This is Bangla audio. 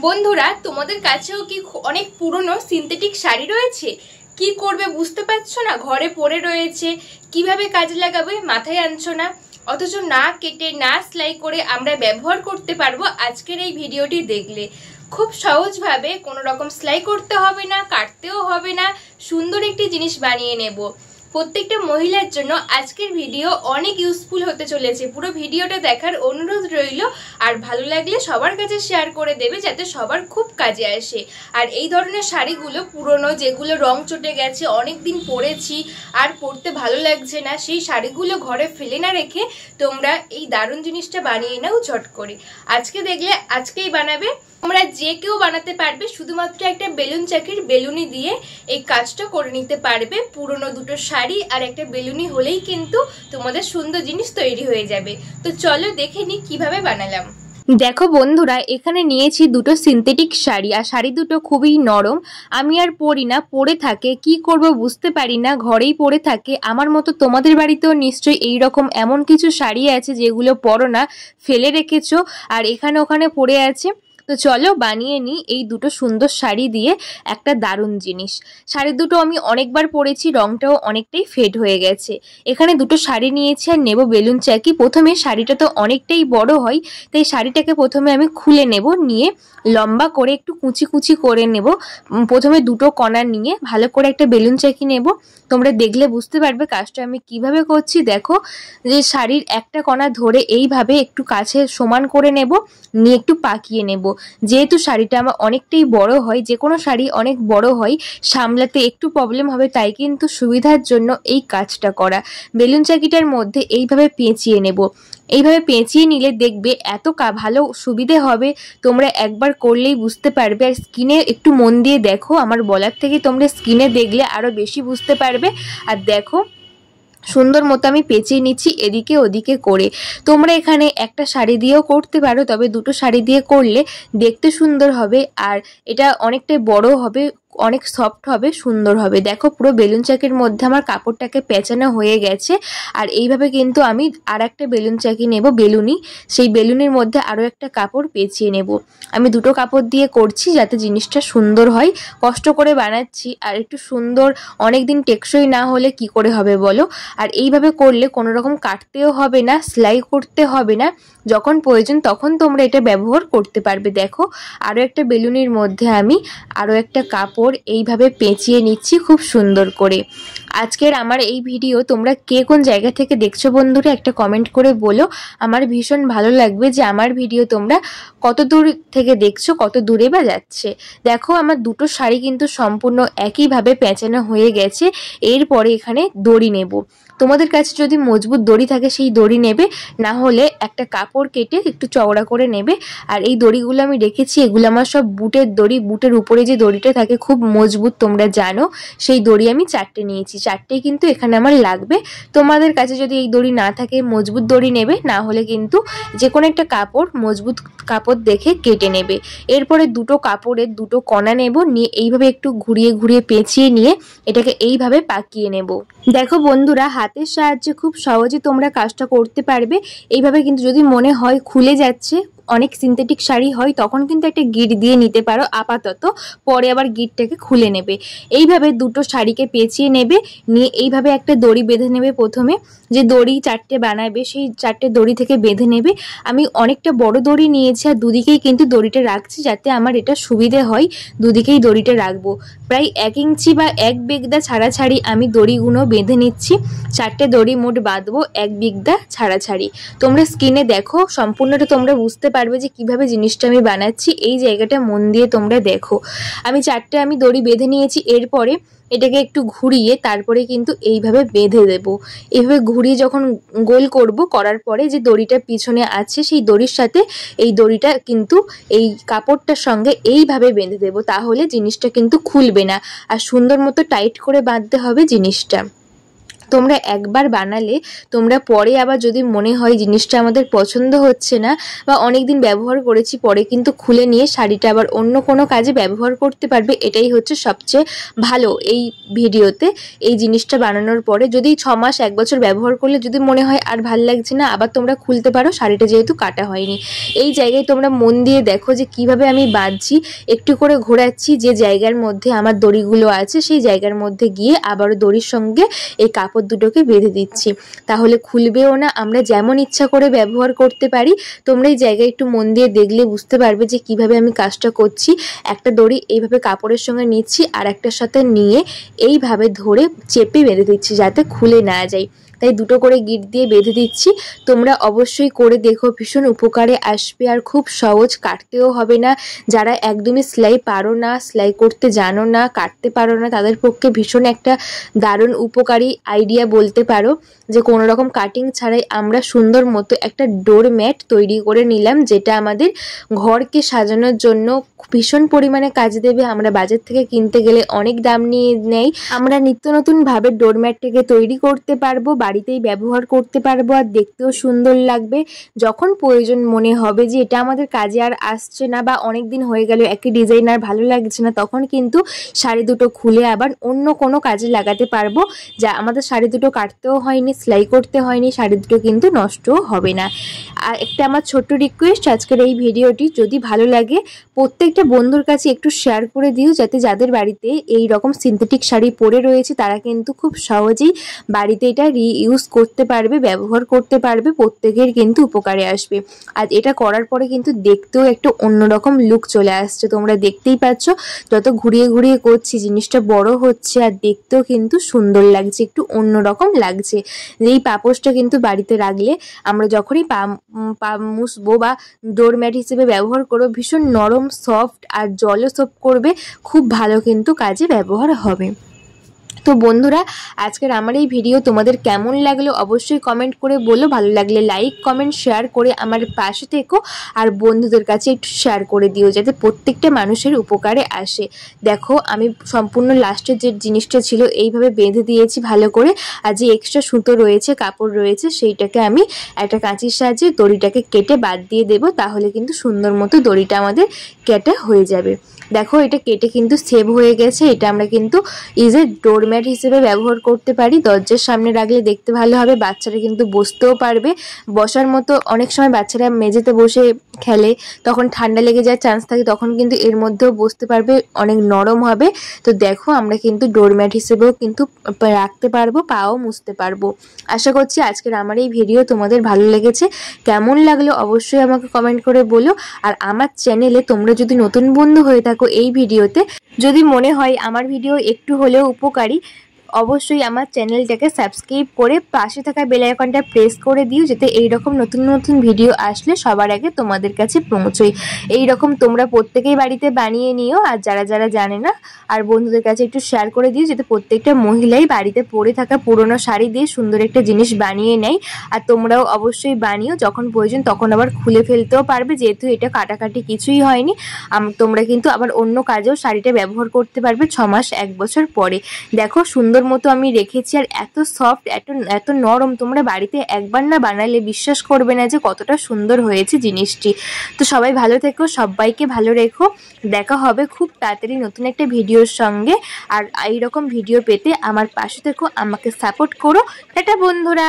বন্ধুরা, তোমাদের কাছেও কি অনেক পুরনো সিনথেটিক শাড়ি রয়েছে? কি করবে বুঝতে পারছো না, ঘরে পড়ে রয়েছে, কিভাবে কাজে লাগাবে মাথায় আনছো না, অথচ না কেটে না সেলাই করে আমরা ব্যবহার করতে পারবো আজকের এই ভিডিওটি দেখলে। খুব সহজভাবে, কোনো রকম সেলাই করতে হবে না, কাটতেও হবে না, সুন্দর একটি জিনিস বানিয়ে নেব। প্রত্যেকটা মহিলার জন্য আজকের ভিডিও অনেক ইউজফুল হতে চলেছে। পুরো ভিডিওটা দেখার অনুরোধ রইল, আর ভালো লাগলে সবার কাছে শেয়ার করে দেবে যাতে সবার খুব কাজে আসে। আর এই ধরনের শাড়িগুলো পুরনো, যেগুলো রং চটে গেছে, অনেক দিন পরেছি আর পরতে ভালো লাগছে না, সেই শাড়িগুলো ঘরে ফেলে না রেখে তোমরা এই দারুণ জিনিসটা বানিয়ে নাও ঝট করে। আজকে দেখলে আজকেই বানাবে, তোমরা যে কেউ বানাতে পারবে। শুধুমাত্র একটা বেলুন চাকির বেলুনি দিয়ে এই কাজটা করে নিতে পারবে। পুরনো দুটো শাড়ি আর একটা বেলুনি হলেই কিন্তু তোমাদের সুন্দর জিনিস তৈরি হয়ে যাবে। তো চলো দেখে নি কিভাবে বানালাম। দেখো বন্ধুরা, এখানে নিয়েছি দুটো সিনথেটিক শাড়ি, আর শাড়ি দুটো খুবই নরম। আমি আর পরি না, পরে থাকে, কি করব বুঝতে পারি না, ঘরেই পরে থাকে। আমার মতো তোমাদের বাড়িতেও নিশ্চয়ই এইরকম এমন কিছু শাড়ি আছে যেগুলো পরো না, ফেলে রেখেছো আর এখানে ওখানে পড়ে আছে। তো চলো বানিয়ে নিই এই দুটো সুন্দর শাড়ি দিয়ে একটা দারুণ জিনিস। শাড়ি দুটো আমি অনেকবার পরেছি, রংটাও অনেকটাই ফেড হয়ে গেছে। এখানে দুটো শাড়ি নিয়েছি আর নেব বেলুন চাকি। প্রথমে শাড়িটা তো অনেকটাই বড় হয়, তাই শাড়িটাকে প্রথমে আমি খুলে নেব, নিয়ে লম্বা করে একটু কুচি কুচি করে নেব। প্রথমে দুটো কণা নিয়ে ভালো করে একটা বেলুন চাকি নেব। তোমরা দেখলে বুঝতে পারবে কাজটা আমি কিভাবে করছি। দেখো, যে শাড়ির একটা কণা ধরে এইভাবে একটু কাছে সমান করে নেব, নিয়ে একটু পাকিয়ে নেব। যেহেতু শাড়িটা আমার অনেকটাই বড় হয়, যে কোনো শাড়ি অনেক বড় হয়, সামলাতে একটু প্রবলেম হবে, তাই কিন্তু সুবিধার জন্য এই কাজটা করা। বেলুন চাকিটার মধ্যে এইভাবে পেঁচিয়ে নেব। এইভাবে পেঁচিয়ে নিলে দেখবে এত ভালো সুবিধে হবে, তোমরা একবার করলেই বুঝতে পারবে। আর স্কিনে একটু মন দিয়ে দেখো, আমার বলার থেকে তোমরা স্কিনে দেখলে আরো বেশি বুঝতে পারবে। আর দেখো, সুন্দর মতো আমি পেঁচিয়ে নিচ্ছি এদিকে ওদিকে করে। তোমরা এখানে একটা শাড়ি দিয়েও করতে পারো, তবে দুটো শাড়ি দিয়ে করলে দেখতে সুন্দর হবে, আর এটা অনেকটাই বড় হবে, অনেক সফট হবে, সুন্দর হবে। দেখো, পুরো বেলুন চাকির মধ্যে আমার কাপড়টাকে পেঁচানো হয়ে গেছে। আর এইভাবে কিন্তু আমি আর একটা বেলুন চাকি নেব, বেলুনি, সেই বেলুনের মধ্যে আরও একটা কাপড় পেঁচিয়ে নেব। আমি দুটো কাপড় দিয়ে করছি যাতে জিনিসটা সুন্দর হয়। কষ্ট করে বানাচ্ছি, আর একটু সুন্দর, অনেক দিন টেকসই না হলে কি করে হবে বলো। আর এইভাবে করলে কোনো রকম কাটতেও হবে না, সেলাই করতে হবে না, যখন প্রয়োজন তখন তোমরা এটা ব্যবহার করতে পারবে। দেখো, আরও একটা বেলুনের মধ্যে আমি আরও একটা কাপড় এইভাবে পেঁচিয়ে নিচ্ছি খুব সুন্দর করে। আজকের আমার এই ভিডিও তোমরা কে কোন জায়গা থেকে দেখছো বন্ধুরা একটা কমেন্ট করে বলো। আমার ভীষণ ভালো লাগবে যে আমার ভিডিও তোমরা কত দূর থেকে দেখছো, কত দূরে বা যাচ্ছে। দেখো, আমার দুটো শাড়ি কিন্তু সম্পূর্ণ একইভাবে পেঁচানো হয়ে গেছে। এরপরে এখানে দড়ি নেব। তোমাদের কাছে যদি মজবুত দড়ি থাকে সেই দড়ি নেবে, না হলে একটা কাপড় কেটে একটু চওড়া করে নেবে। আর এই দড়িগুলো আমি রেখেছি, এগুলো আমার সব বুটের দড়ি। বুটের উপরে যে দড়িটা থাকে খুব মজবুত, তোমরা জানো, সেই দড়ি আমি 4টে নিয়েছি। 4টেই কিন্তু এখানে আমার লাগবে। তোমাদের কাছে যদি এই দড়ি না থাকে মজবুত দড়ি নেবে, না হলে কিন্তু যে কোনো একটা কাপড়, মজবুত কাপড় দেখে কেটে নেবে। এরপরে দুটো কাপড়ের দুটো কণা নেব, নিয়ে এইভাবে একটু ঘুরিয়ে ঘুরিয়ে পেঁচিয়ে নিয়ে এটাকে এইভাবে পাকিয়ে নেব। দেখো বন্ধুরা, হাতের সাহায্যে খুব সহজে তোমরা কাজটা করতে পারবে। এইভাবে কিন্তু যদি মনে হয় খুলে যাচ্ছে, অনেক সিনথেটিক শাড়ি হয়, তখন কিন্তু একটা গিট দিয়ে নিতে পারো আপাতত, পরে আবার গিটটাকে খুলে নেবে। এইভাবে দুটো শাড়িকে পেঁচিয়ে নেবে, নিয়ে এইভাবে একটা দড়ি বেঁধে নেবে। প্রথমে যে দড়ি 4টে বানাবে সেই 4টে দড়ি থেকে বেঁধে নেবে। আমি অনেকটা বড় দড়ি নিয়েছি, আর দুদিকেই কিন্তু দড়িটা রাখছি যাতে আমার এটা সুবিধে হয়। দুদিকেই দড়িটা রাখবো। প্রায় 1 ইঞ্চি বা 1 বিগদা ছাড়াছাড়ি আমি দড়িগুলো বেঁধে নিচ্ছি। 4টে দড়ি মোট বাঁধবো 1 বিগদা ছাড়াছাড়ি। তোমরা স্ক্রিনে দেখো, সম্পূর্ণটা তোমরা বুঝতে পারবে যে কিভাবে জিনিসটা আমি বানাচ্ছি। এই জায়গাটা মন দিয়ে তোমরা দেখো। আমি 4টে দড়ি বেঁধে নিয়েছি। এরপরে এটাকে একটু ঘুরিয়ে তারপরে কিন্তু এইভাবে বেঁধে দেব। এইভাবে ঘুরিয়ে যখন গোল করব, করার পরে যে দড়িটা পিছনে আছে সেই দড়ির সাথে এই দড়িটা কিন্তু এই কাপড়টার সঙ্গে এইভাবে বেঁধে দেব, তাহলে জিনিসটা কিন্তু খুলবে না। আর সুন্দর মতো টাইট করে বাঁধতে হবে জিনিসটা। তোমরা একবার বানালে তোমরা পরে আবার যদি মনে হয় জিনিসটা আমাদের পছন্দ হচ্ছে না বা অনেক দিন ব্যবহার করেছি, পরে কিন্তু খুলে নিয়ে শাড়িটা আবার অন্য কোনো কাজে ব্যবহার করতে পারবে। এটাই হচ্ছে সবচেয়ে ভালো এই ভিডিওতে। এই জিনিসটা বানানোর পরে যদি 6 মাস 1 বছর ব্যবহার করলে যদি মনে হয় আর ভাল লাগছে না, আবার তোমরা খুলতে পারো, শাড়িটা যেহেতু কাটা হয়নি। এই জায়গায় তোমরা মন দিয়ে দেখো যে কিভাবে আমি বাঁধছি, একটু করে ঘোরাচ্ছি, যে জায়গার মধ্যে আমার দড়িগুলো আছে সেই জায়গার মধ্যে গিয়ে আবারও দড়ির সঙ্গে এই কাপড় দুটোকে বেঁধে দিচ্ছি, তাহলে খুলবেও না। আমরা যেমন ইচ্ছা করে ব্যবহার করতে পারি। তোমরা এই জায়গায় একটু মন দিয়ে দেখলে বুঝতে পারবে যে কিভাবে আমি কাজটা করছি। একটা দড়ি এইভাবে কাপড়ের সঙ্গে নিচ্ছি, আর একটার সাথে নিয়ে এইভাবে ধরে চেপে বেঁধে দিচ্ছি যাতে খুলে না যায়। তাই দুটো করে গিট দিয়ে বেঁধে দিচ্ছি। তোমরা অবশ্যই করে দেখো, ভীষণ উপকারে আসবে আর খুব সহজ, কাটতেও হবে না। যারা একদমই সেলাই পারো না, সেলাই করতে জানো না, কাটতে পারো না, তাদের পক্ষে ভীষণ একটা দারুণ উপকারী আইডিয়া বলতে পারো। যে কোনো রকম কাটিং ছাড়াই আমরা সুন্দর মতো একটা ডোর ম্যাট তৈরি করে নিলাম, যেটা আমাদের ঘরকে সাজানোর জন্য ভীষণ পরিমাণে কাজ দেবে। আমরা বাজার থেকে কিনতে গেলে অনেক দাম নিয়ে নেয়, আমরা নিত্য নতুন ভাবে ডোর ম্যাটটাকে তৈরি করতে পারবো, বাড়িতেই ব্যবহার করতে পারবো, আর দেখতেও সুন্দর লাগবে। যখন প্রয়োজন মনে হবে যে এটা আমাদের কাজে আর আসছে না বা অনেক দিন হয়ে গেল একই ডিজাইন আর ভালো লাগছে না, তখন কিন্তু শাড়ি দুটো খুলে আবার অন্য কোনো কাজে লাগাতে পারবো। যা আমাদের শাড়ি দুটো কাটতেও হয়নি, সেলাই করতে হয়নি, শাড়ি দুটো কিন্তু নষ্টও হবে না। আর একটা আমার ছোট্ট রিকোয়েস্ট, আজকের এই ভিডিওটি যদি ভালো লাগে প্রত্যেকটা বন্ধুর কাছে একটু শেয়ার করে দিও, যাতে যাদের বাড়িতে এই রকম সিনথেটিক শাড়ি পরে রয়েছে তারা কিন্তু খুব সহজেই বাড়িতে এটা রিইউজ করতে পারবে, ব্যবহার করতে পারবে, প্রত্যেকের কিন্তু উপকারে আসবে। আর এটা করার পরে কিন্তু দেখতেও একটু অন্যরকম লুক চলে আসছে। তোমরা দেখতেই পাচ্ছ যত ঘুরিয়ে ঘুরিয়ে করছি জিনিসটা বড় হচ্ছে আর দেখতেও কিন্তু সুন্দর লাগছে, একটু অন্যরকম লাগছে। এই পাপোশটা কিন্তু বাড়িতে রাখলে আমরা যখনই পা মুছবো বা ডোরম্যাট হিসেবে ব্যবহার করবো, ভীষণ নরম, সফট আর জলও সোপ করবে, খুব ভালো কিন্তু কাজে ব্যবহার হবে। তো বন্ধুরা, আজকের আমার এই ভিডিও তোমাদের কেমন লাগলো অবশ্যই কমেন্ট করে বলো। ভালো লাগলে লাইক, কমেন্ট, শেয়ার করে আমার পাশে থেকো, আর বন্ধুদের কাছে একটু শেয়ার করে দিও যাতে প্রত্যেকটা মানুষের উপকারে আসে। দেখো আমি সম্পূর্ণ লাস্টের যে জিনিসটা ছিল এইভাবে বেঁধে দিয়েছি ভালো করে, আর যে এক্সট্রা সুতো রয়েছে, কাপড় রয়েছে, সেইটাকে আমি একটা কাঁচির সাহায্যে দড়িটাকে কেটে বাদ দিয়ে দেবো, তাহলে কিন্তু সুন্দর মতো দড়িটা আমাদের কেটে হয়ে যাবে। দেখো এটা কেটে কিন্তু সেভ হয়ে গেছে। এটা আমরা কিন্তু ইজি ডোরম্যাট হিসেবে ব্যবহার করতে পারি, দরজার সামনে রাখলে দেখতে ভালো হবে, বাচ্চারা কিন্তু বসতেও পারবে। বসার মতো অনেক সময় বাচ্চারা মেঝেতে বসে খেলে, তখন ঠান্ডা লেগে যাওয়ার চান্স থাকে, তখন কিন্তু এর মধ্যেও বসতে পারবে, অনেক নরম হবে। তো দেখো আমরা কিন্তু ডোরম্যাট হিসেবেও কিন্তু রাখতে পারবো, পাও মুছতে পারবো। আশা করছি আজকের আমার এই ভিডিও তোমাদের ভালো লেগেছে। কেমন লাগলো অবশ্যই আমাকে কমেন্ট করে বলো। আর আমার চ্যানেলে তোমরা যদি নতুন বন্ধু হয়ে থাকো, এই ভিডিওতে যদি মনে হয় আমার ভিডিও একটু হলেও উপকারী, অবশ্যই আমার চ্যানেলটাকে সাবস্ক্রাইব করে পাশে থাকা বেল আইকনটা প্রেস করে দিও, যাতে এইরকম নতুন নতুন ভিডিও আসলে সবার আগে তোমাদের কাছে পৌঁছয়। এইরকম তোমরা প্রত্যেকেই বাড়িতে বানিয়ে নিও, আর যারা যারা জানে না আর বন্ধুদের কাছে একটু শেয়ার করে দিও, যাতে প্রত্যেকটা মহিলাই বাড়িতে পরে থাকা পুরনো শাড়ি দিয়ে সুন্দর একটা জিনিস বানিয়ে নেয়। আর তোমরাও অবশ্যই বানিও, যখন প্রয়োজন তখন আবার খুলে ফেলতেও পারবে, যেহেতু এটা কাটাকাটি কিছুই হয়নি। তোমরা কিন্তু আবার অন্য কাজেও শাড়িটা ব্যবহার করতে পারবে 6 মাস 1 বছর পরে। দেখো সুন্দর মতো আমি রেখেছি, আর এত সফট, এত নরম, তোমরা বাড়িতে একবার না বানালে বিশ্বাস করবে না যে কতটা সুন্দর হয়েছে জিনিসটি। তো সবাই ভালো থেকো, সবাইকে ভালো রেখো। দেখা হবে খুব তাড়াতাড়ি নতুন একটা ভিডিওর সঙ্গে। আর এইরকম ভিডিও পেতে আমার পাশে থেকো, আমাকে সাপোর্ট করো। টাটা বন্ধুরা।